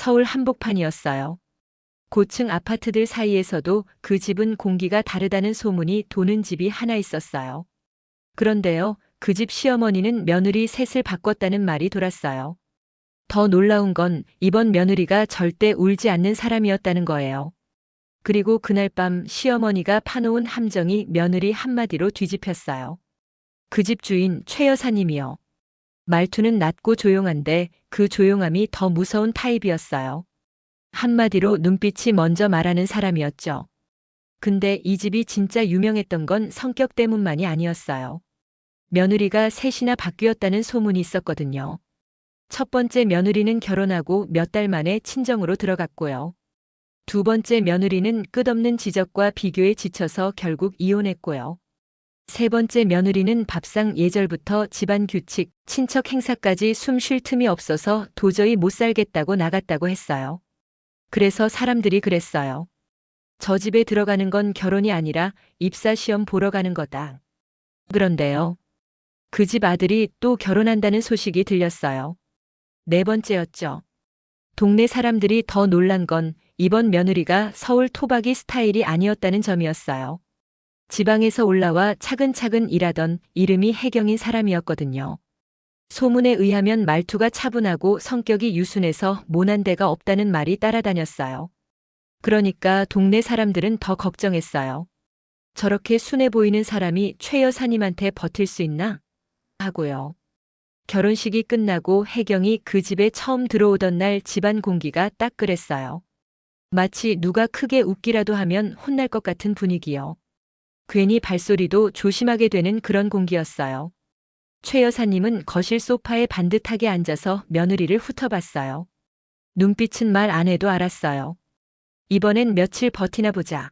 서울 한복판이었어요. 고층 아파트들 사이에서도 그 집은 공기가 다르다는 소문이 도는 집이 하나 있었어요. 그런데요, 그 집 시어머니는 며느리 셋을 바꿨다는 말이 돌았어요. 더 놀라운 건 이번 며느리가 절대 울지 않는 사람이었다는 거예요. 그리고 그날 밤 시어머니가 파놓은 함정이 며느리 한마디로 뒤집혔어요. 그 집 주인 최 여사님이요. 말투는 낮고 조용한데 그 조용함이 더 무서운 타입이었어요. 한마디로 눈빛이 먼저 말하는 사람이었죠. 근데 이 집이 진짜 유명했던 건 성격 때문만이 아니었어요. 며느리가 셋이나 바뀌었다는 소문이 있었거든요. 첫 번째 며느리는 결혼하고 몇 달 만에 친정으로 들어갔고요. 두 번째 며느리는 끝없는 지적과 비교에 지쳐서 결국 이혼했고요. 세 번째 며느리는 밥상 예절부터 집안 규칙, 친척 행사까지 숨 쉴 틈이 없어서 도저히 못 살겠다고 나갔다고 했어요. 그래서 사람들이 그랬어요. 저 집에 들어가는 건 결혼이 아니라 입사시험 보러 가는 거다. 그런데요. 그 집 아들이 또 결혼한다는 소식이 들렸어요. 네 번째였죠. 동네 사람들이 더 놀란 건 이번 며느리가 서울 토박이 스타일이 아니었다는 점이었어요. 지방에서 올라와 차근차근 일하던 이름이 혜경인 사람이었거든요. 소문에 의하면 말투가 차분하고 성격이 유순해서 모난 데가 없다는 말이 따라다녔어요. 그러니까 동네 사람들은 더 걱정했어요. 저렇게 순해 보이는 사람이 최 여사님한테 버틸 수 있나? 하고요. 결혼식이 끝나고 혜경이 그 집에 처음 들어오던 날 집안 공기가 딱 그랬어요. 마치 누가 크게 웃기라도 하면 혼날 것 같은 분위기요. 괜히 발소리도 조심하게 되는 그런 공기였어요. 최 여사님은 거실 소파에 반듯하게 앉아서 며느리를 훑어봤어요. 눈빛은 말 안 해도 알았어요. 이번엔 며칠 버티나 보자.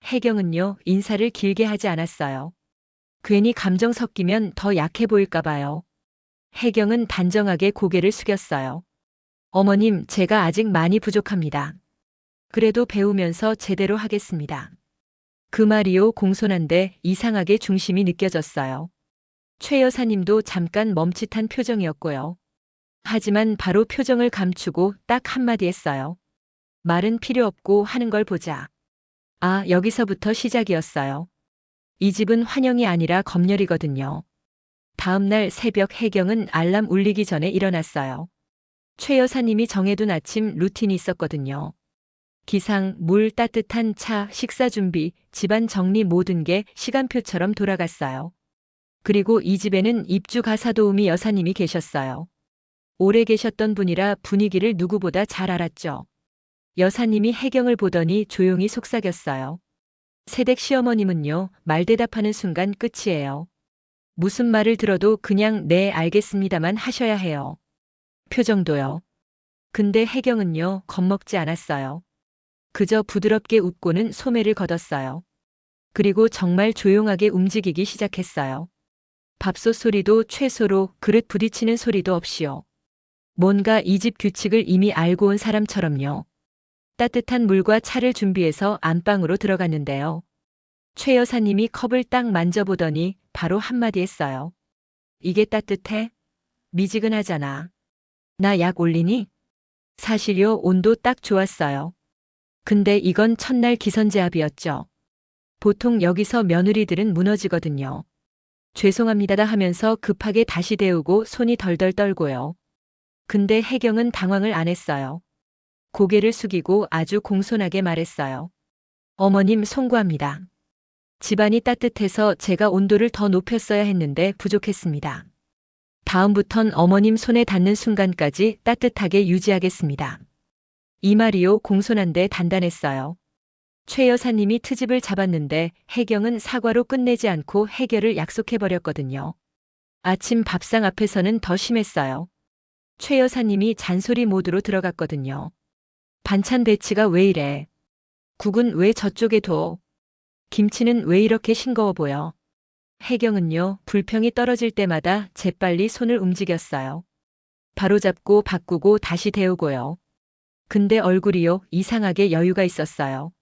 혜경은요, 인사를 길게 하지 않았어요. 괜히 감정 섞이면 더 약해 보일까 봐요. 혜경은 단정하게 고개를 숙였어요. 어머님, 제가 아직 많이 부족합니다. 그래도 배우면서 제대로 하겠습니다. 그 말이요, 공손한데 이상하게 중심이 느껴졌어요. 최 여사님도 잠깐 멈칫한 표정이었고요. 하지만 바로 표정을 감추고 딱 한마디 했어요. 말은 필요 없고 하는 걸 보자. 아, 여기서부터 시작이었어요. 이 집은 환영이 아니라 검열이거든요. 다음 날 새벽 혜경은 알람 울리기 전에 일어났어요. 최 여사님이 정해둔 아침 루틴이 있었거든요. 기상, 물, 따뜻한 차, 식사 준비, 집안 정리 모든 게 시간표처럼 돌아갔어요. 그리고 이 집에는 입주 가사 도우미 여사님이 계셨어요. 오래 계셨던 분이라 분위기를 누구보다 잘 알았죠. 여사님이 혜경을 보더니 조용히 속삭였어요. 새댁 시어머님은요, 말 대답하는 순간 끝이에요. 무슨 말을 들어도 그냥 네, 알겠습니다만 하셔야 해요. 표정도요. 근데 혜경은요, 겁먹지 않았어요. 그저 부드럽게 웃고는 소매를 걷었어요. 그리고 정말 조용하게 움직이기 시작했어요. 밥솥 소리도 최소로 그릇 부딪히는 소리도 없이요. 뭔가 이 집 규칙을 이미 알고 온 사람처럼요. 따뜻한 물과 차를 준비해서 안방으로 들어갔는데요. 최 여사님이 컵을 딱 만져보더니 바로 한마디 했어요. 이게 따뜻해? 미지근하잖아. 나 약 올리니? 사실요, 온도 딱 좋았어요. 근데 이건 첫날 기선제압이었죠. 보통 여기서 며느리들은 무너지거든요. 죄송합니다 하면서 급하게 다시 데우고 손이 덜덜 떨고요. 근데 혜경은 당황을 안 했어요. 고개를 숙이고 아주 공손하게 말했어요. 어머님 송구합니다. 집안이 따뜻해서 제가 온도를 더 높였어야 했는데 부족했습니다. 다음부턴 어머님 손에 닿는 순간까지 따뜻하게 유지하겠습니다. 이 말이요, 공손한데 단단했어요. 최 여사님이 트집을 잡았는데 혜경은 사과로 끝내지 않고 해결을 약속해버렸거든요. 아침 밥상 앞에서는 더 심했어요. 최 여사님이 잔소리 모드로 들어갔거든요. 반찬 배치가 왜 이래? 국은 왜 저쪽에 둬? 김치는 왜 이렇게 싱거워 보여? 혜경은요, 불평이 떨어질 때마다 재빨리 손을 움직였어요. 바로잡고 바꾸고 다시 데우고요. 근데 얼굴이요, 이상하게 여유가 있었어요.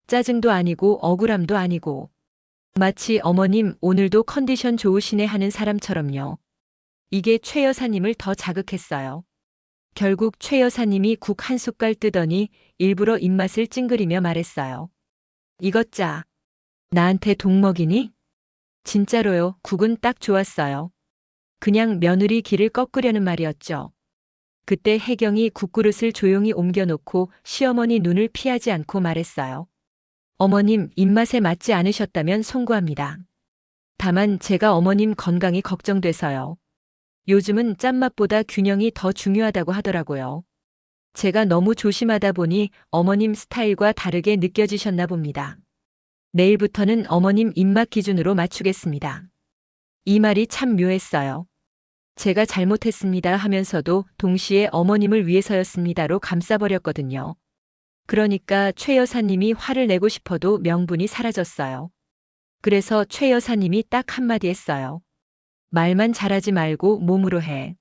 짜증도 아니고 억울함도 아니고. 마치 어머님 오늘도 컨디션 좋으시네 하는 사람처럼요. 이게 최 여사님을 더 자극했어요. 결국 최 여사님이 국 한 숟갈 뜨더니 일부러 입맛을 찡그리며 말했어요. 이것 짜. 나한테 독 먹이니? 진짜로요. 국은 딱 좋았어요. 그냥 며느리 길을 꺾으려는 말이었죠. 그때 혜경이 국그릇을 조용히 옮겨놓고 시어머니 눈을 피하지 않고 말했어요. 어머님 입맛에 맞지 않으셨다면 송구합니다. 다만 제가 어머님 건강이 걱정돼서요. 요즘은 짠맛보다 균형이 더 중요하다고 하더라고요. 제가 너무 조심하다 보니 어머님 스타일과 다르게 느껴지셨나 봅니다. 내일부터는 어머님 입맛 기준으로 맞추겠습니다. 이 말이 참 묘했어요. 제가 잘못했습니다 하면서도 동시에 어머님을 위해서였습니다로 감싸버렸거든요. 그러니까 최 여사님이 화를 내고 싶어도 명분이 사라졌어요. 그래서 최 여사님이 딱 한마디 했어요. 말만 잘하지 말고 몸으로 해.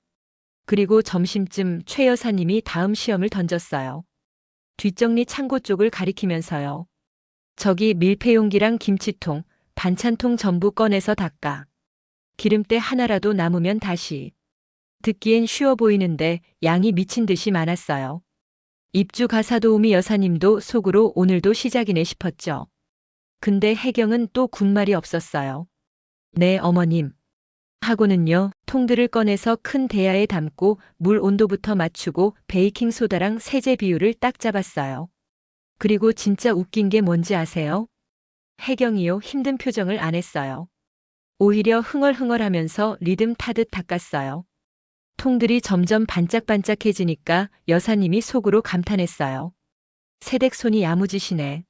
그리고 점심쯤 최 여사님이 다음 시험을 던졌어요. 뒷정리 창고 쪽을 가리키면서요. 저기 밀폐용기랑 김치통, 반찬통 전부 꺼내서 닦아. 기름때 하나라도 남으면 다시. 듣기엔 쉬워 보이는데 양이 미친 듯이 많았어요. 입주 가사도우미 여사님도 속으로 오늘도 시작이네 싶었죠. 근데 혜경은 또 군말이 없었어요. 네, 어머님. 하고는요, 통들을 꺼내서 큰 대야에 담고 물 온도부터 맞추고 베이킹소다랑 세제 비율을 딱 잡았어요. 그리고 진짜 웃긴 게 뭔지 아세요? 혜경이요, 힘든 표정을 안 했어요. 오히려 흥얼흥얼하면서 리듬 타듯 닦았어요. 통들이 점점 반짝반짝해지니까 여사님이 속으로 감탄했어요. 새댁손이 야무지시네.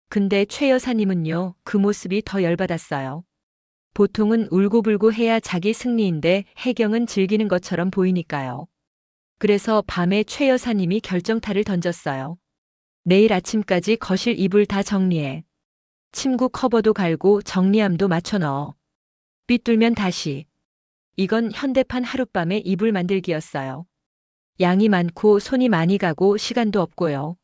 근데 최 여사님은요, 그 모습이 더 열받았어요. 보통은 울고불고 해야 자기 승리인데 혜경은 즐기는 것처럼 보이니까요. 그래서 밤에 최 여사님이 결정타를 던졌어요. 내일 아침까지 거실 이불 다 정리해. 침구 커버도 갈고 정리함도 맞춰 넣어. 삐뚤면 다시. 이건 현대판 하룻밤에 이불 만들기였어요. 양이 많고 손이 많이 가고 시간도 없고요.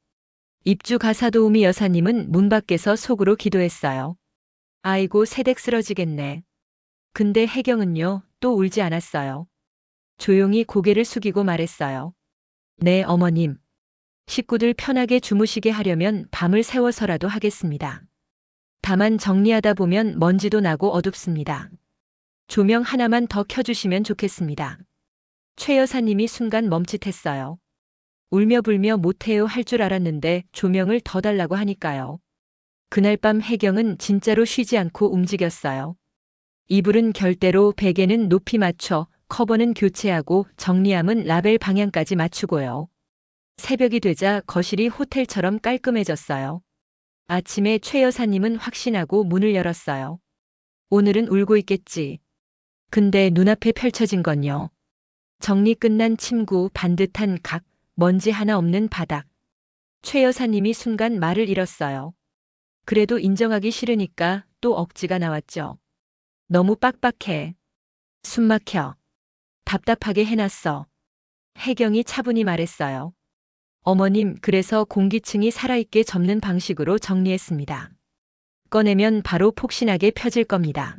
입주 가사도우미 여사님은 문 밖에서 속으로 기도했어요. 아이고 새댁 쓰러지겠네. 근데 혜경은요, 또 울지 않았어요. 조용히 고개를 숙이고 말했어요. 네, 어머님. 식구들 편하게 주무시게 하려면 밤을 새워서라도 하겠습니다. 다만 정리하다 보면 먼지도 나고 어둡습니다. 조명 하나만 더 켜주시면 좋겠습니다. 최 여사님이 순간 멈칫했어요. 울며 불며 못해요 할 줄 알았는데 조명을 더 달라고 하니까요. 그날 밤 혜경은 진짜로 쉬지 않고 움직였어요. 이불은 결대로, 베개는 높이 맞춰, 커버는 교체하고 정리함은 라벨 방향까지 맞추고요. 새벽이 되자 거실이 호텔처럼 깔끔해졌어요. 아침에 최 여사님은 확신하고 문을 열었어요. 오늘은 울고 있겠지. 근데 눈앞에 펼쳐진 건요. 정리 끝난 침구, 반듯한 각, 먼지 하나 없는 바닥. 최 여사님이 순간 말을 잃었어요. 그래도 인정하기 싫으니까 또 억지가 나왔죠. 너무 빡빡해. 숨 막혀. 답답하게 해놨어. 혜경이 차분히 말했어요. 어머님, 그래서 공기층이 살아있게 접는 방식으로 정리했습니다. 꺼내면 바로 폭신하게 펴질 겁니다.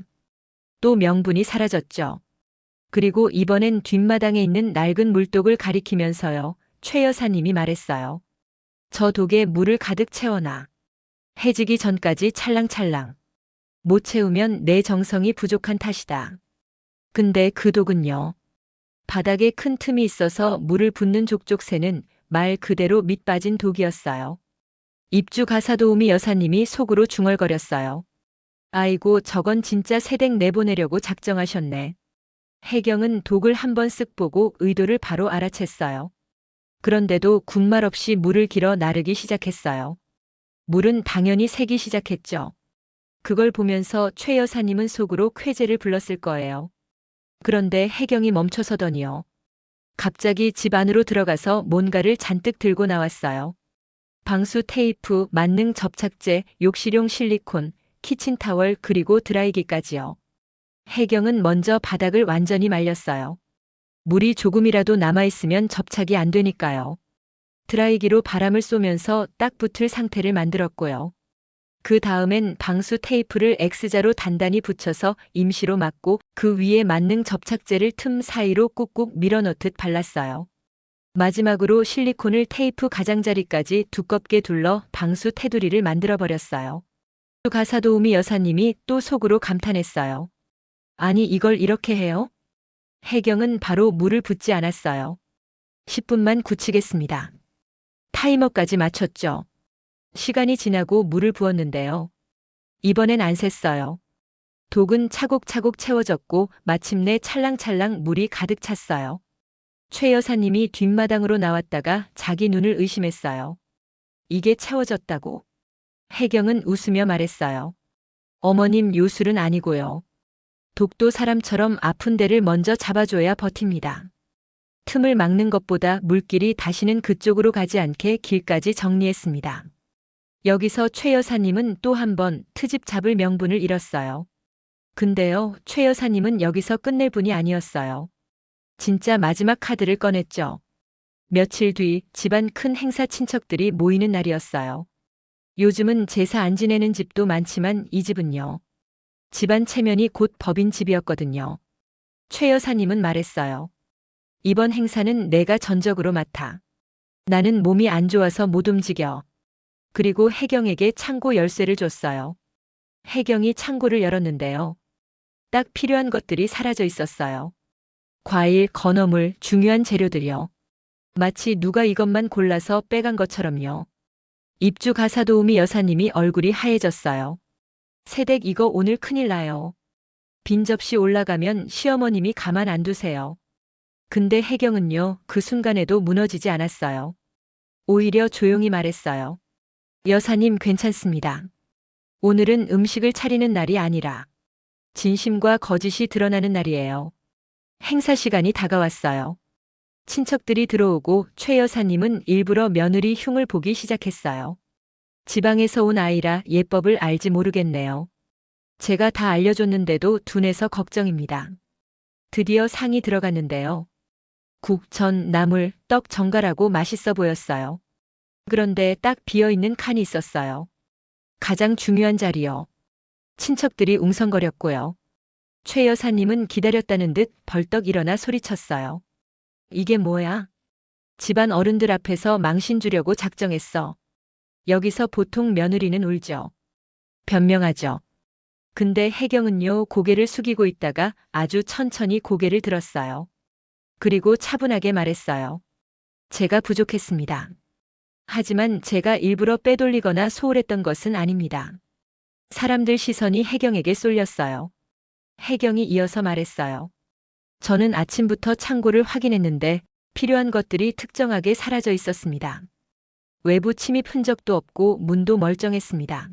또 명분이 사라졌죠. 그리고 이번엔 뒷마당에 있는 낡은 물독을 가리키면서요. 최 여사님이 말했어요. 저 독에 물을 가득 채워놔. 해지기 전까지 찰랑찰랑. 못 채우면 내 정성이 부족한 탓이다. 근데 그 독은요. 바닥에 큰 틈이 있어서 물을 붓는 족족 새는 말 그대로 밑 빠진 독이었어요. 입주 가사도우미 여사님이 속으로 중얼거렸어요. 아이고 저건 진짜 새댁 내보내려고 작정하셨네. 혜경은 독을 한번 쓱 보고 의도를 바로 알아챘어요. 그런데도 군말 없이 물을 길어 나르기 시작했어요. 물은 당연히 새기 시작했죠. 그걸 보면서 최 여사님은 속으로 쾌재를 불렀을 거예요. 그런데 혜경이 멈춰서더니요. 갑자기 집 안으로 들어가서 뭔가를 잔뜩 들고 나왔어요. 방수 테이프, 만능 접착제, 욕실용 실리콘, 키친타월 그리고 드라이기까지요. 혜경은 먼저 바닥을 완전히 말렸어요. 물이 조금이라도 남아있으면 접착이 안 되니까요. 드라이기로 바람을 쏘면서 딱 붙을 상태를 만들었고요. 그 다음엔 방수 테이프를 X자로 단단히 붙여서 임시로 막고 그 위에 만능 접착제를 틈 사이로 꾹꾹 밀어넣듯 발랐어요. 마지막으로 실리콘을 테이프 가장자리까지 두껍게 둘러 방수 테두리를 만들어버렸어요. 가사도우미 여사님이 또 속으로 감탄했어요. 아니, 이걸 이렇게 해요? 혜경은 바로 물을 붓지 않았어요. 10분만 굳히겠습니다. 타이머까지 맞췄죠. 시간이 지나고 물을 부었는데요. 이번엔 안 샜어요. 독은 차곡차곡 채워졌고 마침내 찰랑찰랑 물이 가득 찼어요. 최 여사님이 뒷마당으로 나왔다가 자기 눈을 의심했어요. 이게 채워졌다고. 혜경은 웃으며 말했어요. 어머님, 요술은 아니고요. 독도 사람처럼 아픈 데를 먼저 잡아줘야 버팁니다. 틈을 막는 것보다 물길이 다시는 그쪽으로 가지 않게 길까지 정리했습니다. 여기서 최 여사님은 또 한 번 트집 잡을 명분을 잃었어요. 근데요, 최 여사님은 여기서 끝낼 분이 아니었어요. 진짜 마지막 카드를 꺼냈죠. 며칠 뒤 집안 큰 행사 친척들이 모이는 날이었어요. 요즘은 제사 안 지내는 집도 많지만 이 집은요. 집안 체면이 곧 법인 집이었거든요. 최 여사님은 말했어요. 이번 행사는 내가 전적으로 맡아. 나는 몸이 안 좋아서 못 움직여. 그리고 혜경에게 창고 열쇠를 줬어요. 혜경이 창고를 열었는데요. 딱 필요한 것들이 사라져 있었어요. 과일, 건어물, 중요한 재료들이요. 마치 누가 이것만 골라서 빼간 것처럼요. 입주 가사도우미 여사님이 얼굴이 하얘졌어요. 새댁, 이거 오늘 큰일 나요. 빈 접시 올라가면 시어머님이 가만 안 두세요. 근데 혜경은요, 그 순간에도 무너지지 않았어요. 오히려 조용히 말했어요. 여사님, 괜찮습니다. 오늘은 음식을 차리는 날이 아니라 진심과 거짓이 드러나는 날이에요. 행사 시간이 다가왔어요. 친척들이 들어오고 최 여사님은 일부러 며느리 흉을 보기 시작했어요. 지방에서 온 아이라 예법을 알지 모르겠네요. 제가 다 알려줬는데도 둔해서 걱정입니다. 드디어 상이 들어갔는데요. 국, 전, 나물, 떡 정갈하고 맛있어 보였어요. 그런데 딱 비어있는 칸이 있었어요. 가장 중요한 자리요. 친척들이 웅성거렸고요. 최 여사님은 기다렸다는 듯 벌떡 일어나 소리쳤어요. 이게 뭐야? 집안 어른들 앞에서 망신 주려고 작정했어. 여기서 보통 며느리는 울죠. 변명하죠. 근데 혜경은요, 고개를 숙이고 있다가 아주 천천히 고개를 들었어요. 그리고 차분하게 말했어요. 제가 부족했습니다. 하지만 제가 일부러 빼돌리거나 소홀했던 것은 아닙니다. 사람들 시선이 혜경에게 쏠렸어요. 혜경이 이어서 말했어요. 저는 아침부터 창고를 확인했는데 필요한 것들이 특정하게 사라져 있었습니다. 외부 침입 흔적도 없고 문도 멀쩡했습니다.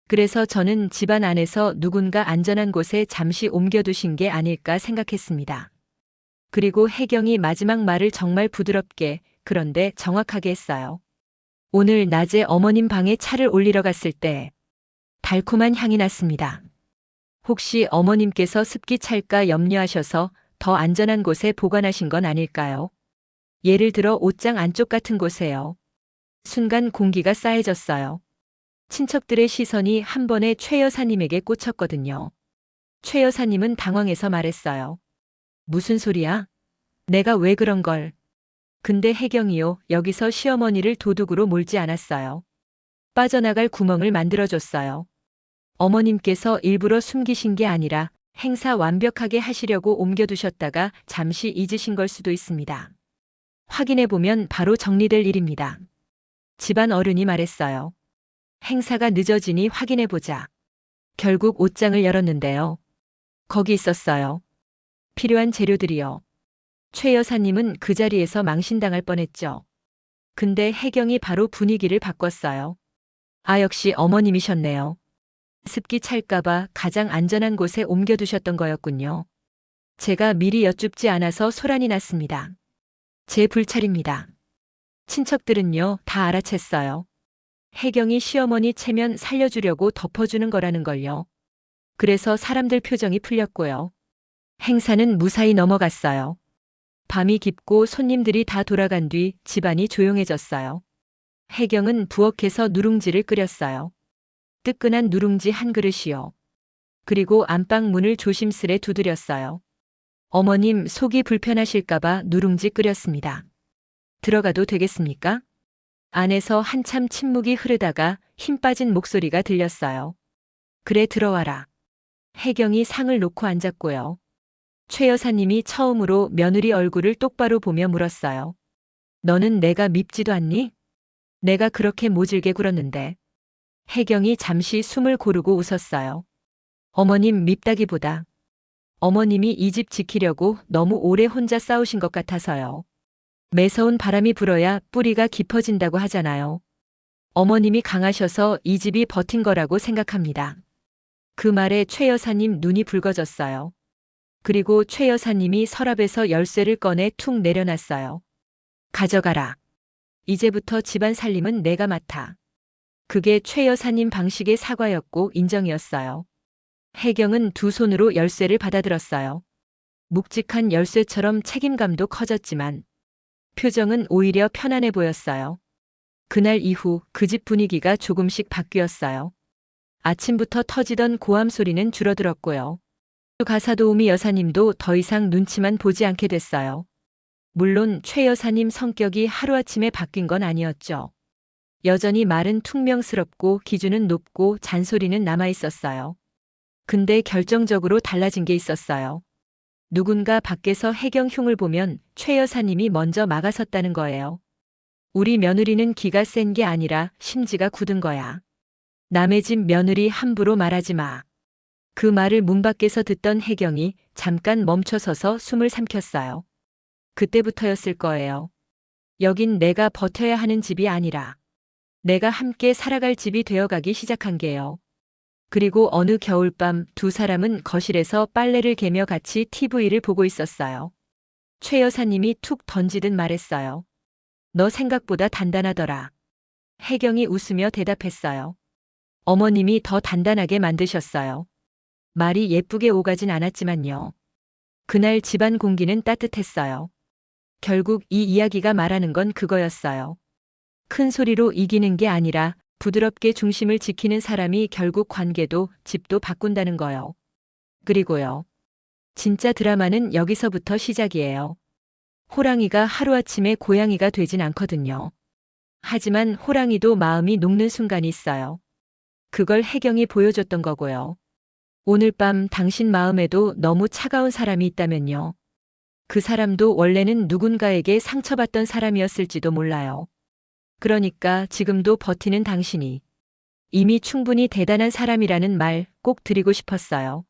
그래서 저는 집안 안에서 누군가 안전한 곳에 잠시 옮겨두신 게 아닐까 생각했습니다. 그리고 혜경이 마지막 말을 정말 부드럽게, 그런데 정확하게 했어요. 오늘 낮에 어머님 방에 차를 올리러 갔을 때 달콤한 향이 났습니다. 혹시 어머님께서 습기 찰까 염려하셔서 더 안전한 곳에 보관하신 건 아닐까요? 예를 들어 옷장 안쪽 같은 곳에요. 순간 공기가 싸해졌어요. 친척들의 시선이 한 번에 최 여사님에게 꽂혔거든요. 최 여사님은 당황해서 말했어요. 무슨 소리야? 내가 왜 그런 걸? 근데 혜경이요, 여기서 시어머니를 도둑으로 몰지 않았어요. 빠져나갈 구멍을 만들어줬어요. 어머님께서 일부러 숨기신 게 아니라 행사 완벽하게 하시려고 옮겨두셨다가 잠시 잊으신 걸 수도 있습니다. 확인해보면 바로 정리될 일입니다. 집안 어른이 말했어요. 행사가 늦어지니 확인해보자. 결국 옷장을 열었는데요. 거기 있었어요. 필요한 재료들이요. 최 여사님은 그 자리에서 망신당할 뻔했죠. 근데 혜경이 바로 분위기를 바꿨어요. 아, 역시 어머님이셨네요. 습기 찰까봐 가장 안전한 곳에 옮겨두셨던 거였군요. 제가 미리 여쭙지 않아서 소란이 났습니다. 제 불찰입니다. 친척들은요, 다 알아챘어요. 혜경이 시어머니 체면 살려주려고 덮어주는 거라는 걸요. 그래서 사람들 표정이 풀렸고요. 행사는 무사히 넘어갔어요. 밤이 깊고 손님들이 다 돌아간 뒤 집안이 조용해졌어요. 혜경은 부엌에서 누룽지를 끓였어요. 뜨끈한 누룽지 한 그릇이요. 그리고 안방 문을 조심스레 두드렸어요. 어머님, 속이 불편하실까봐 누룽지 끓였습니다. 들어가도 되겠습니까? 안에서 한참 침묵이 흐르다가 힘 빠진 목소리가 들렸어요. 그래, 들어와라. 혜경이 상을 놓고 앉았고요. 최 여사님이 처음으로 며느리 얼굴을 똑바로 보며 물었어요. 너는 내가 밉지도 않니? 내가 그렇게 모질게 굴었는데. 혜경이 잠시 숨을 고르고 웃었어요. 어머님 밉다기보다 어머님이 이 집 지키려고 너무 오래 혼자 싸우신 것 같아서요. 매서운 바람이 불어야 뿌리가 깊어진다고 하잖아요. 어머님이 강하셔서 이 집이 버틴 거라고 생각합니다. 그 말에 최 여사님 눈이 붉어졌어요. 그리고 최 여사님이 서랍에서 열쇠를 꺼내 툭 내려놨어요. 가져가라. 이제부터 집안 살림은 내가 맡아. 그게 최 여사님 방식의 사과였고 인정이었어요. 혜경은 두 손으로 열쇠를 받아들었어요. 묵직한 열쇠처럼 책임감도 커졌지만 표정은 오히려 편안해 보였어요. 그날 이후 그 집 분위기가 조금씩 바뀌었어요. 아침부터 터지던 고함 소리는 줄어들었고요. 가사도우미 여사님도 더 이상 눈치만 보지 않게 됐어요. 물론 최 여사님 성격이 하루아침에 바뀐 건 아니었죠. 여전히 말은 퉁명스럽고 기준은 높고 잔소리는 남아 있었어요. 근데 결정적으로 달라진 게 있었어요. 누군가 밖에서 혜경 흉을 보면 최 여사님이 먼저 막아섰다는 거예요. 우리 며느리는 기가 센 게 아니라 심지가 굳은 거야. 남의 집 며느리 함부로 말하지 마. 그 말을 문 밖에서 듣던 혜경이 잠깐 멈춰서서 숨을 삼켰어요. 그때부터였을 거예요. 여긴 내가 버텨야 하는 집이 아니라 내가 함께 살아갈 집이 되어가기 시작한 게요. 그리고 어느 겨울밤 두 사람은 거실에서 빨래를 개며 같이 TV를 보고 있었어요. 최 여사님이 툭 던지듯 말했어요. 너 생각보다 단단하더라. 혜경이 웃으며 대답했어요. 어머님이 더 단단하게 만드셨어요. 말이 예쁘게 오가진 않았지만요. 그날 집안 공기는 따뜻했어요. 결국 이 이야기가 말하는 건 그거였어요. 큰 소리로 이기는 게 아니라 부드럽게 중심을 지키는 사람이 결국 관계도 집도 바꾼다는 거요. 그리고요. 진짜 드라마는 여기서부터 시작이에요. 호랑이가 하루아침에 고양이가 되진 않거든요. 하지만 호랑이도 마음이 녹는 순간이 있어요. 그걸 혜경이 보여줬던 거고요. 오늘 밤 당신 마음에도 너무 차가운 사람이 있다면요. 그 사람도 원래는 누군가에게 상처받던 사람이었을지도 몰라요. 그러니까 지금도 버티는 당신이 이미 충분히 대단한 사람이라는 말 꼭 드리고 싶었어요.